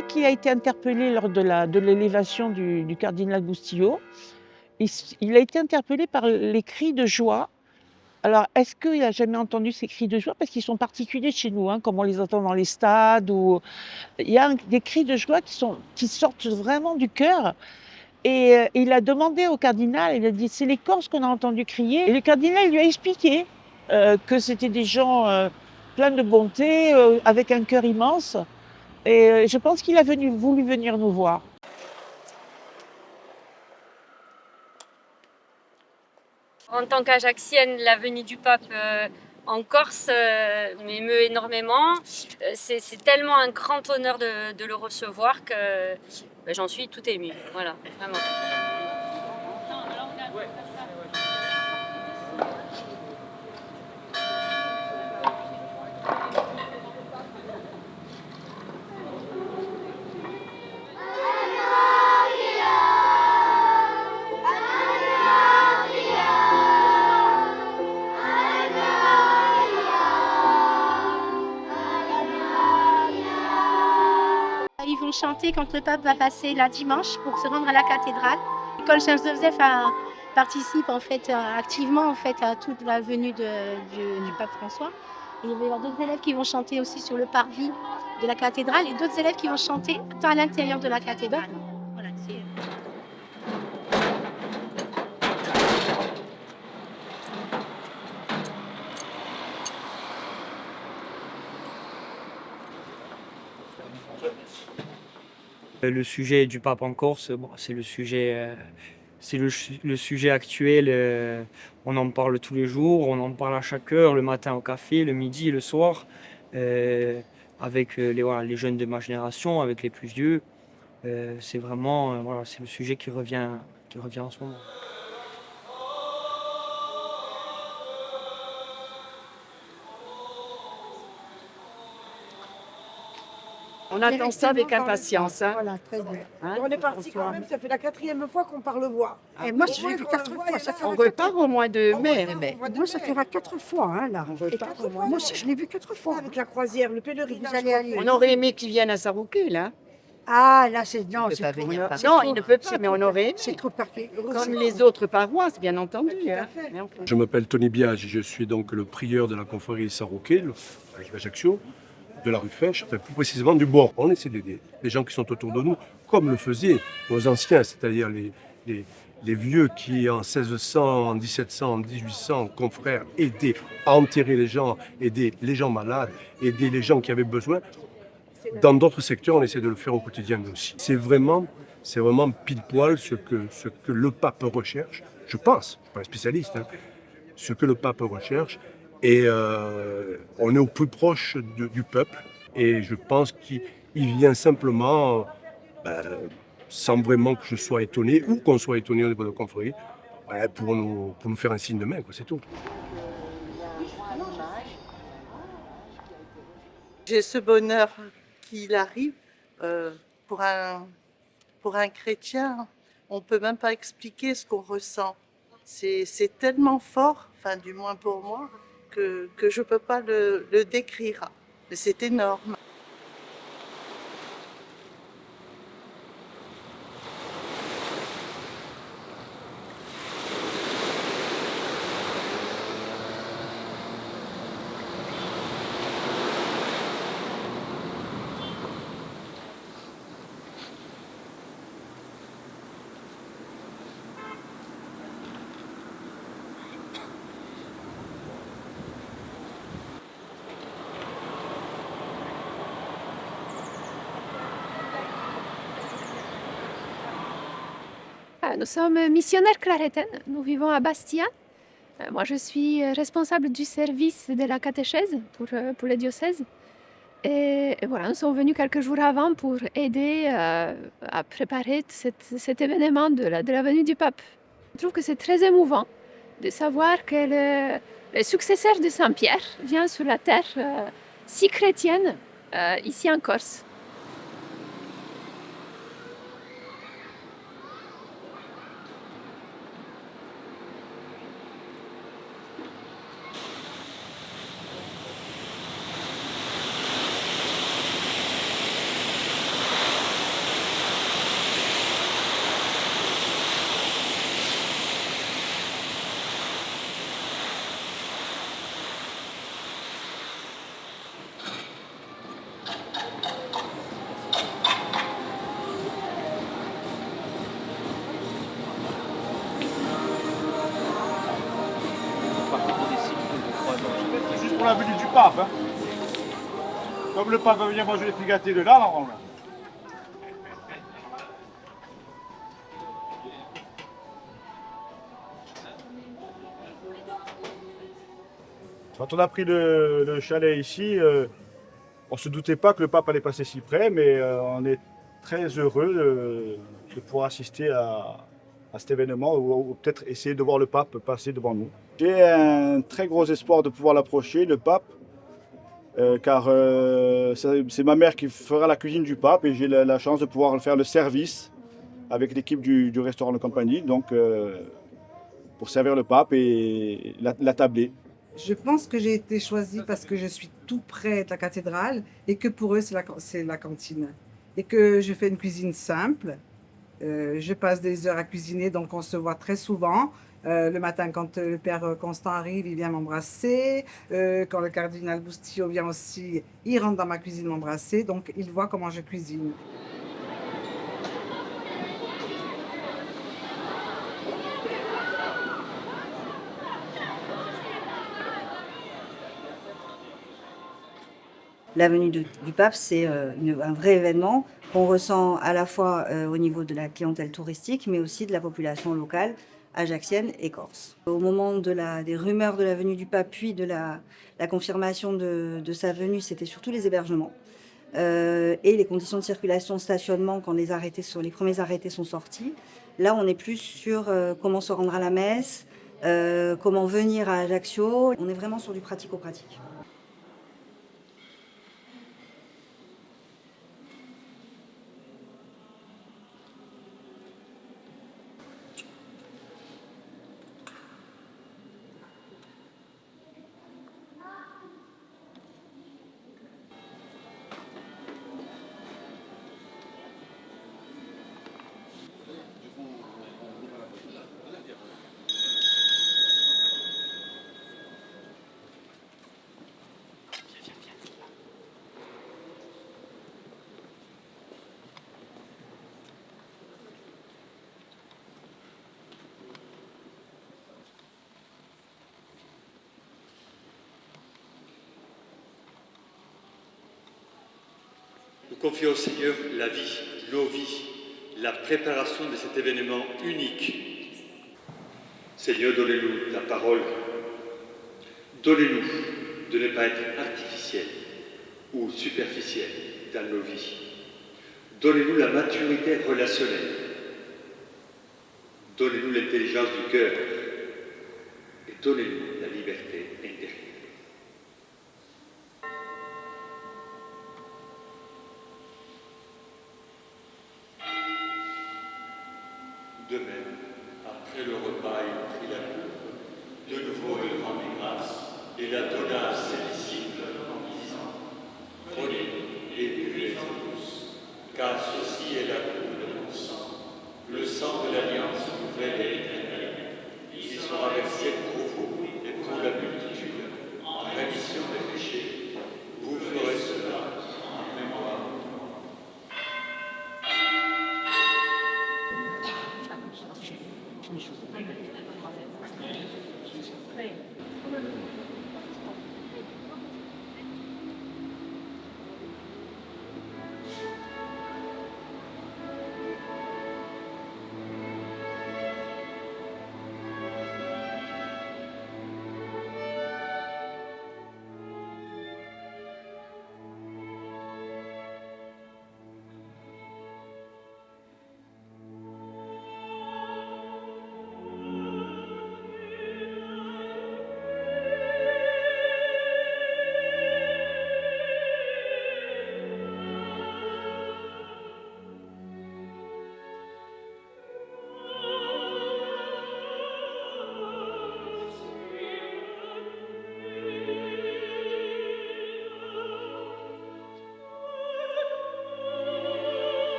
sais qu'il a été interpellé lors de l'élévation du cardinal Bustillo. Il a été interpellé par les cris de joie. Alors, est-ce qu'il a jamais entendu ces cris de joie? Parce qu'ils sont particuliers chez nous, hein, comme on les entend dans les stades ou il y a des cris de joie qui sortent vraiment du cœur. Et il a demandé au cardinal, il a dit: «C'est les Corses qu'on a entendu crier», et le cardinal lui a expliqué, que c'était des gens, pleins de bonté, avec un cœur immense, et je pense qu'il a voulu venir nous voir. En tant qu'Ajaxienne, la venue du pape en Corse m'émeut énormément. C'est tellement un grand honneur de le recevoir que j'en suis tout émue. Voilà, vraiment. Ils vont chanter quand le pape va passer la dimanche pour se rendre à la cathédrale. L'école Saint-Joseph participe en fait activement en fait à toute la venue du pape François. Et il va y avoir d'autres élèves qui vont chanter aussi sur le parvis de la cathédrale et d'autres élèves qui vont chanter à l'intérieur de la cathédrale. Voilà, Le sujet du pape en Corse, bon, c'est le sujet, le sujet actuel. On en parle tous les jours, on en parle à chaque heure, le matin au café, le midi, le soir, avec les jeunes de ma génération, avec les plus vieux. C'est vraiment, c'est le sujet qui revient en ce moment. On attend ça avec impatience. Hein. Voilà, très bien. Hein, On est parti quand même, ça fait la 4e fois qu'on parle voix. Et moi, je l'ai vu 4 fois. On repart au mois de mai. Moi, ça fera 4 fois, hein, là. On repart au mois. Moi aussi, je l'ai vu 4 fois. Avec la croisière, le pèlerinage. On aurait aimé qu'il vienne à Sarouquet, là. Ah, là, c'est... Non, c'est trop... Non, il ne peut pas, mais on aurait aimé. C'est trop parfait. Comme les autres paroisses, bien entendu. Hein. Je m'appelle Tony Biage, je suis donc le prieur de la confrérie Sarouquet, avec Ajaccio, de la rue Fèche, enfin plus précisément du bord. On essaie d'aider les gens qui sont autour de nous, comme le faisaient nos anciens, c'est-à-dire les vieux qui en 1600, en 1700, en 1800, confrères, aidaient à enterrer les gens, aider les gens malades, aider les gens qui avaient besoin. Dans d'autres secteurs, on essaie de le faire au quotidien nous aussi. C'est vraiment pile poil ce que le pape recherche, je pense, je ne suis pas un spécialiste, hein, ce que le pape recherche. Et on est au plus proche du peuple. Et je pense qu'il vient simplement, sans vraiment que je sois étonné, ou qu'on soit étonné au niveau de la confrérie, pour nous faire un signe de main, quoi, c'est tout. J'ai ce bonheur qu'il arrive. Pour un chrétien, on ne peut même pas expliquer ce qu'on ressent. C'est tellement fort, enfin du moins pour moi, que je ne peux pas le décrire. Mais c'est énorme. Nous sommes missionnaires clarétaines, nous vivons à Bastia. Moi, je suis responsable du service de la catéchèse pour le diocèse. Et voilà, nous sommes venus quelques jours avant pour aider à préparer cet événement de la venue du pape. Je trouve que c'est très émouvant de savoir que le successeur de Saint-Pierre vient sur la terre si chrétienne, ici en Corse. pape. Hein. Comme le pape va venir manger les frigatés de là, normalement. Quand on a pris le chalet ici, on ne se doutait pas que le pape allait passer si près, mais on est très heureux de pouvoir assister à cet événement ou peut-être essayer de voir le pape passer devant nous. J'ai un très gros espoir de pouvoir l'approcher, le pape, car c'est ma mère qui fera la cuisine du pape et j'ai la chance de pouvoir faire le service avec l'équipe du restaurant de compagnie, donc pour servir le pape et la tabler. Je pense que j'ai été choisie parce que je suis tout près de la cathédrale et que pour eux, c'est la cantine. Et que je fais une cuisine simple. Je passe des heures à cuisiner, donc on se voit très souvent. Le matin, quand le père Constant arrive, il vient m'embrasser. Quand le cardinal Bustillo vient aussi, il rentre dans ma cuisine m'embrasser. Donc, il voit comment je cuisine. La venue du pape, c'est un vrai événement qu'on ressent à la fois au niveau de la clientèle touristique, mais aussi de la population locale, ajaccienne et corse. Au moment des rumeurs de la venue du pape, puis de la confirmation de sa venue, c'était surtout les hébergements et les conditions de circulation, stationnement, quand les premiers arrêtés sont sortis. Là, on est plus sur comment se rendre à la messe, comment venir à Ajaccio. On est vraiment sur du pratico-pratique. Nous confions au Seigneur la vie, nos vies, la préparation de cet événement unique. Seigneur, donnez-nous ta parole. Donnez-nous de ne pas être artificiels ou superficiels dans nos vies. Donnez-nous la maturité relationnelle. Donnez-nous l'intelligence du cœur. Et donnez-nous la liberté intérieure. De même, après le repas, il prit la coupe. De nouveau, il rendit grâce et la donna à ses disciples en disant : Prenez et buvez tous, car ceci est la coupe de mon sang, le sang de l'alliance nouvelle et éternelle. Il sera versé pour vous et pour la multitude en rémission des péchés. Vous ferez cela en mémoire de moi.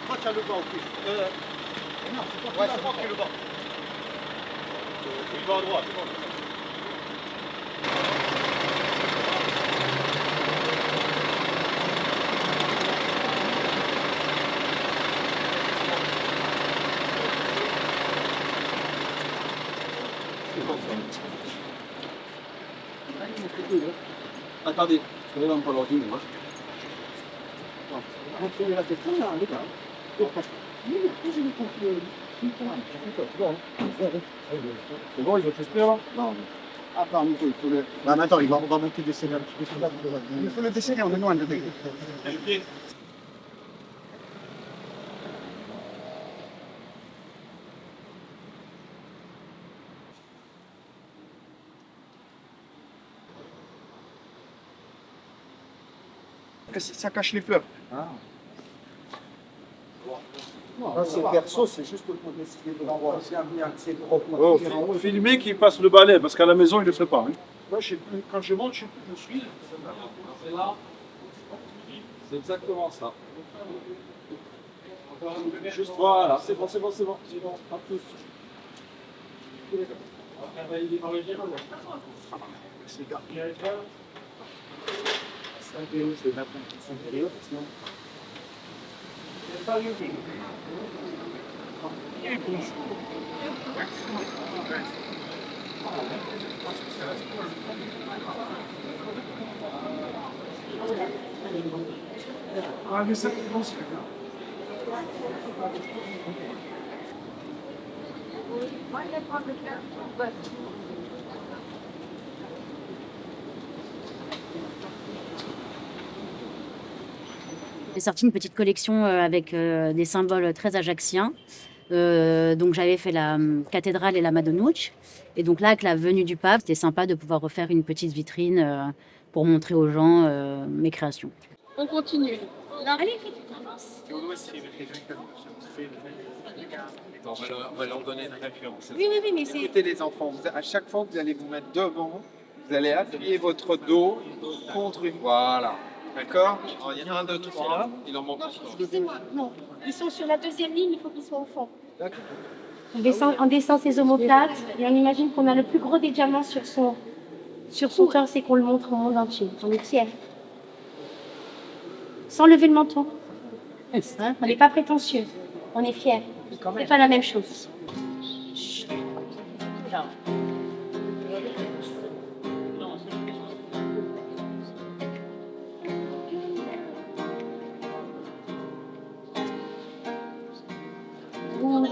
Toi, tu as le banc, ok. Non, c'est pas c'est moi qui ai le banc. Il va à droite. Attendez, je vais encore l'ordine, moi. C'est bon, il va tester là? Non. Attends, Nico, il faut le... Non, mais attends, on va monter des scénarios. Il faut le desserrer, on est loin de lui. Ça cache les fleurs. Ah. C'est perso, c'est juste pour essayer de l'envoyer c'est propre. Filmer qui passe le balai, parce qu'à la maison, il ne le fait pas. Hein. Moi, quand je monte, je sais plus où je suis. C'est là. C'est exactement ça. Juste voilà, c'est bon. Pas plus. J'ai sorti une petite collection avec des symboles très ajacciens. Donc j'avais fait la cathédrale et la Madonnouch. Et donc là, avec la venue du pape, c'était sympa de pouvoir refaire une petite vitrine pour montrer aux gens mes créations. On continue. Allez, On va leur donner une référence. Oui, mais c'est... Écoutez les enfants, à chaque fois que vous allez vous mettre devant, vous allez appuyer votre dos contre une... Voilà. D'accord? Il y en a 1, 2, 3. Il en manque. Excusez-moi, non. Ils sont sur la deuxième ligne, il faut qu'ils soient au fond. D'accord. On descend ses omoplates et on imagine qu'on a le plus gros des diamants sur son torse et qu'on le montre au monde entier. On est fiers. Sans lever le menton. Hein, on n'est pas prétentieux. On est fiers. C'est pas la même chose.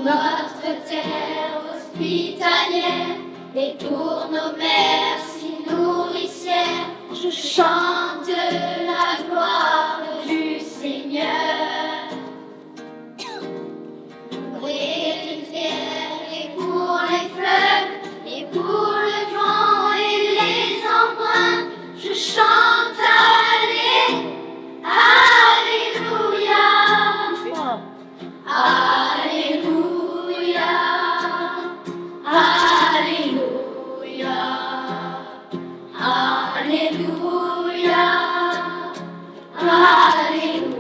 Notre terre hospitalière et pour nos mères si nourricières, je chante la gloire du Seigneur. Pour les rivières et pour les fleuves et pour le vent et les embruns, je chante Alléluia. Alléluia, Alléluia, Alléluia, Alléluia.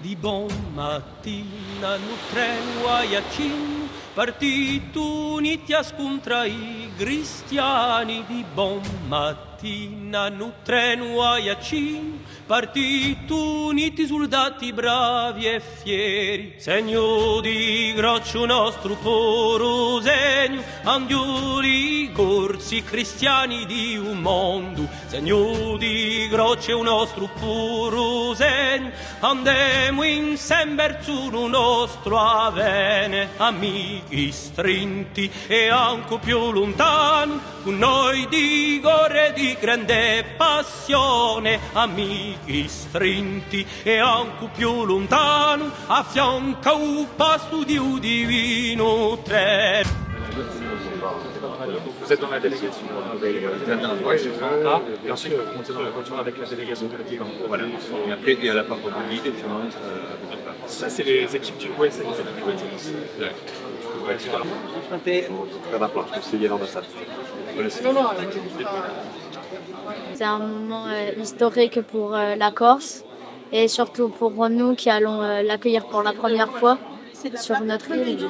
Di buon mattina nu treno a Iacin, partiti uniti a scontra i cristiani. Di buon mattina nu treno a Iacin, partiti uniti soldati bravi e fieri. Segno di grazia nostro puro segno, andioli corsi cristiani di un mondo. Segno di grazia nostro puro segno, andiamo insieme verso il nostro avene. Amici strinti e anche più lontano, con noi di gore di grande passione. Amici strinti e anche più lontano, a fianco un pasto di un divino treno. Donc vous êtes dans la délégation et ensuite vous montez dans la voiture avec la délégation de la Voilà. Et après, il y a la part de guide, ça, c'est les équipes du c'est les équipes du C'est un moment historique pour la Corse et surtout pour nous qui allons l'accueillir pour la première fois sur notre île.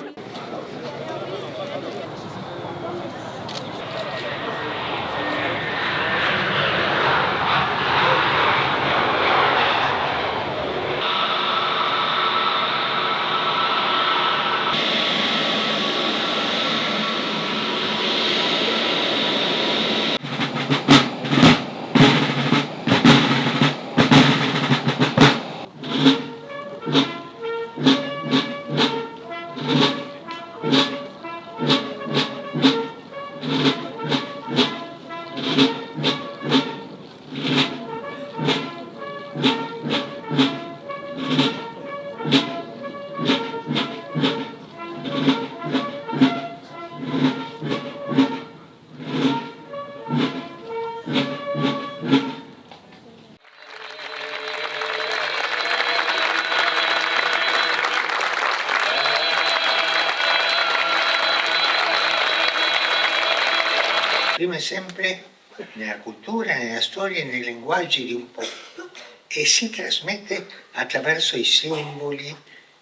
Prima è sempre nella cultura, nella storia e nei linguaggi di un popolo e si trasmette attraverso i simboli,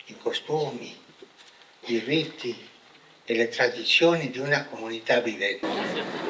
i costumi, i riti e le tradizioni di una comunità vivente.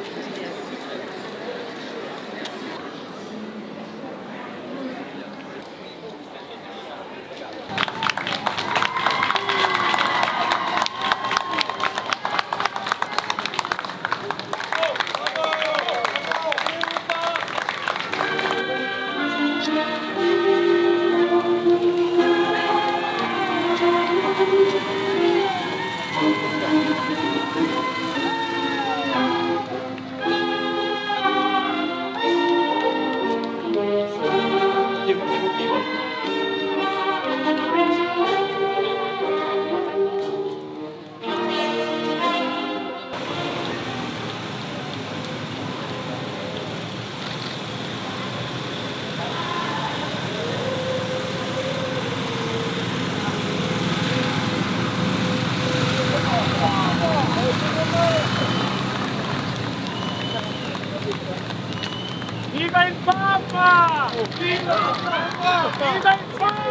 Viva il Papa! Viva il Papa! Viva il Papa!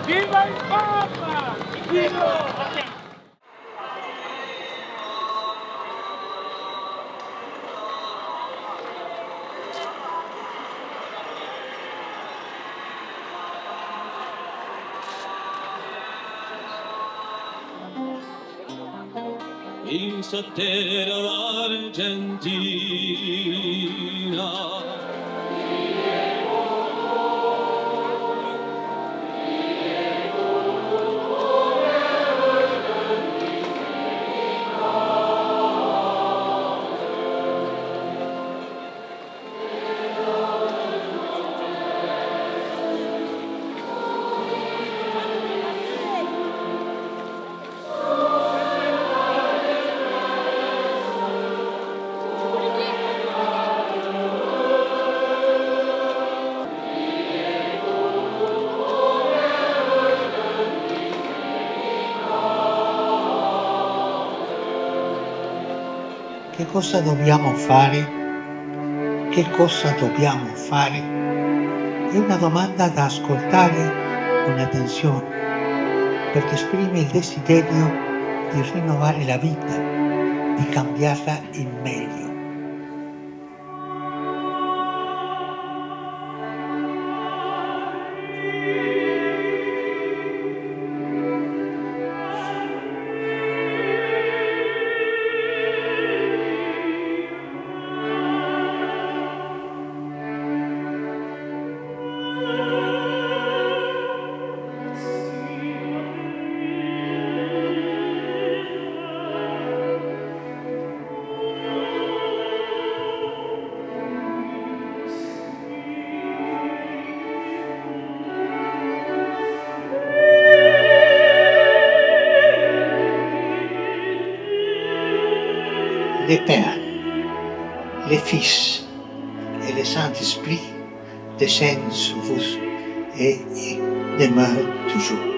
Viva il Papa! Viva! In terra argentina. Che cosa dobbiamo fare? Che cosa dobbiamo fare? È una domanda da ascoltare con attenzione, perché esprime il desiderio di rinnovare la vita, di cambiarla in meglio. le Père, le Fils et le Saint-Esprit descendent sur vous et demeurent toujours.